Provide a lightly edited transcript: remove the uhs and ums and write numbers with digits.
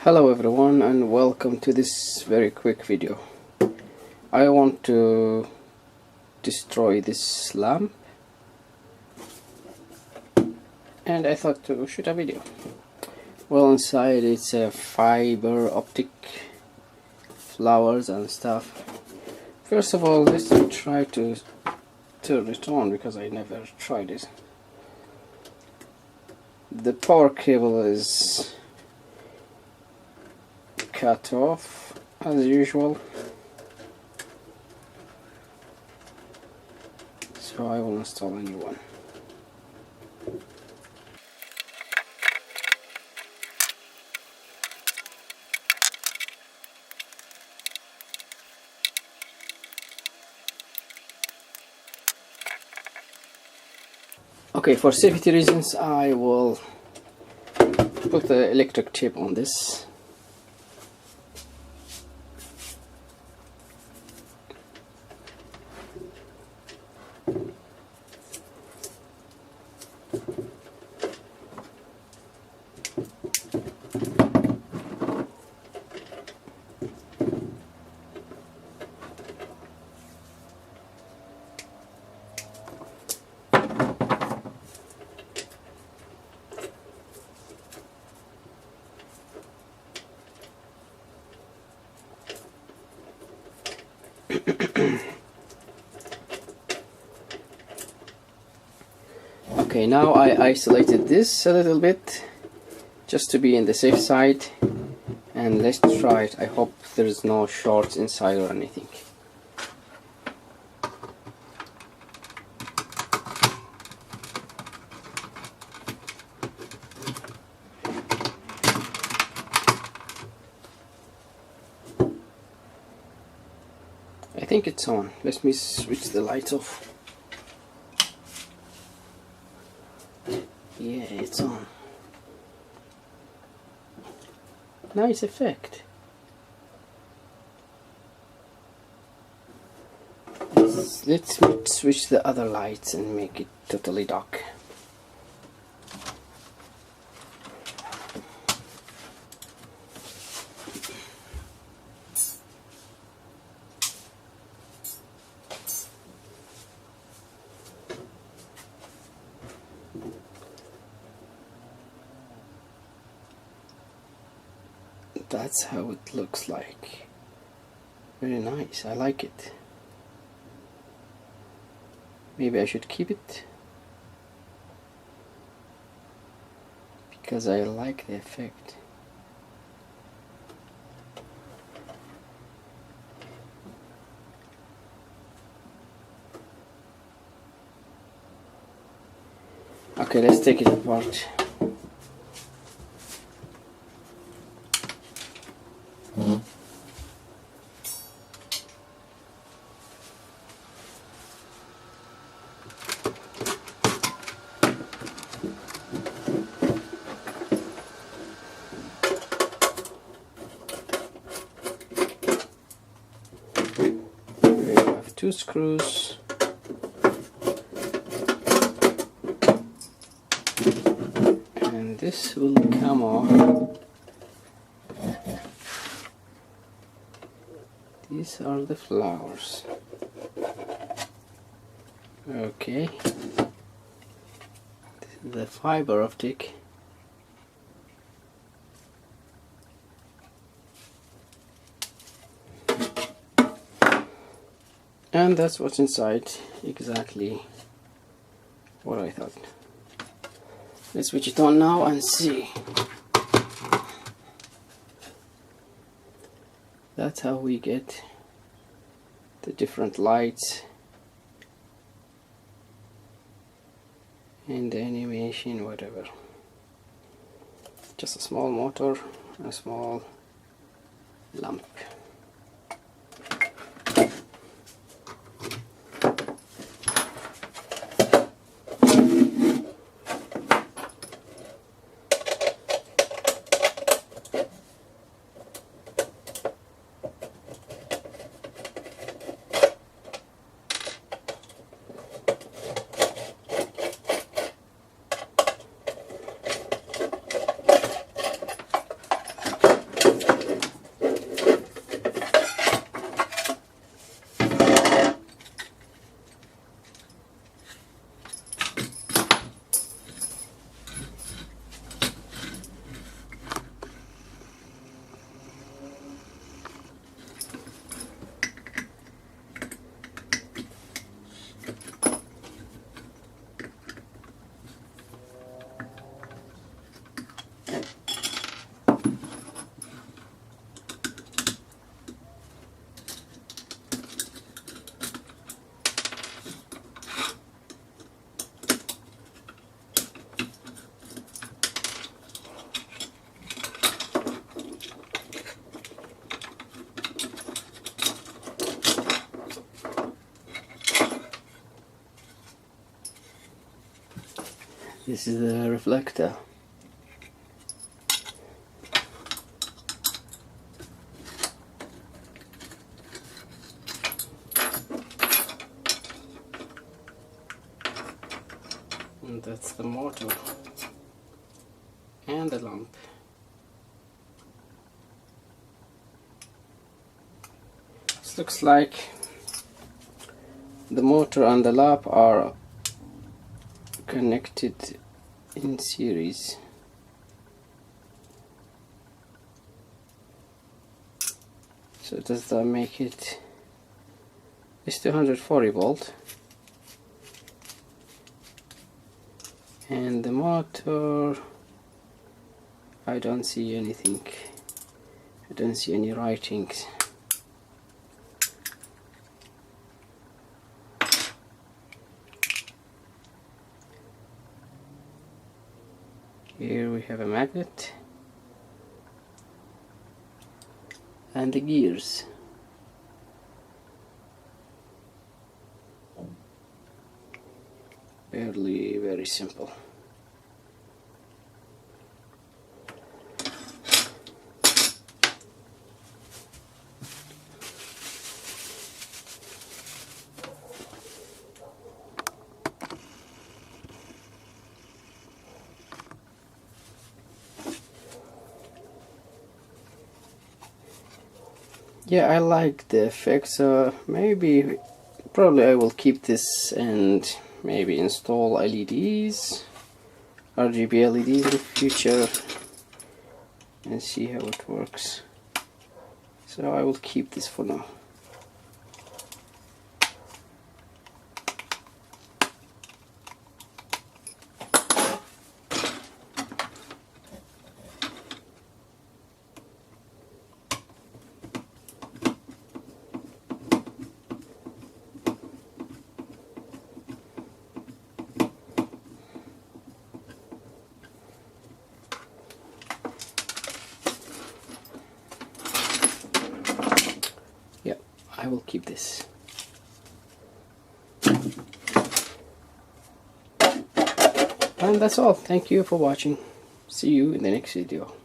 Hello everyone and welcome to this very quick video. I want to destroy this lamp and I thought to shoot a video. Well, inside it's a fiber optic flowers and stuff. First of all, let's try to turn it on because I never tried it. The power cable is cut off as usual, so I will install a new one. Okay, for safety reasons I will put the electric tape on this. Okay, now I isolated this a little bit just to be in the safe side, and let's try it. I hope there's no shorts inside or anything. I think it's on. Let me switch the light off. Yeah, it's on. Nice effect. Let's switch the other lights and make it totally dark. That's how it looks like. Very nice, I like it. Maybe I should keep it because I like the effect. Okay, let's take it apart. We have two screws. And this will come off. These are the flowers. Okay. The fiber optic. And that's what's inside. Exactly what I thought. Let's switch it on now and see. That's how we get the different lights and the animation, whatever. Just a small motor, a small lamp. This is the reflector. And that's the motor and the lamp. This looks like the motor and the lamp are connected in series. So does that make it? It's 240 volt, and the motor, I don't see anything. I don't see any writings. Here we have a magnet and the gears. Barely, very simple. Yeah, I like the effects, so probably I will keep this and maybe install LEDs, RGB LEDs in the future, and see how it works. So I will keep this for now. I will keep this. And that's all. Thank you for watching. See you in the next video.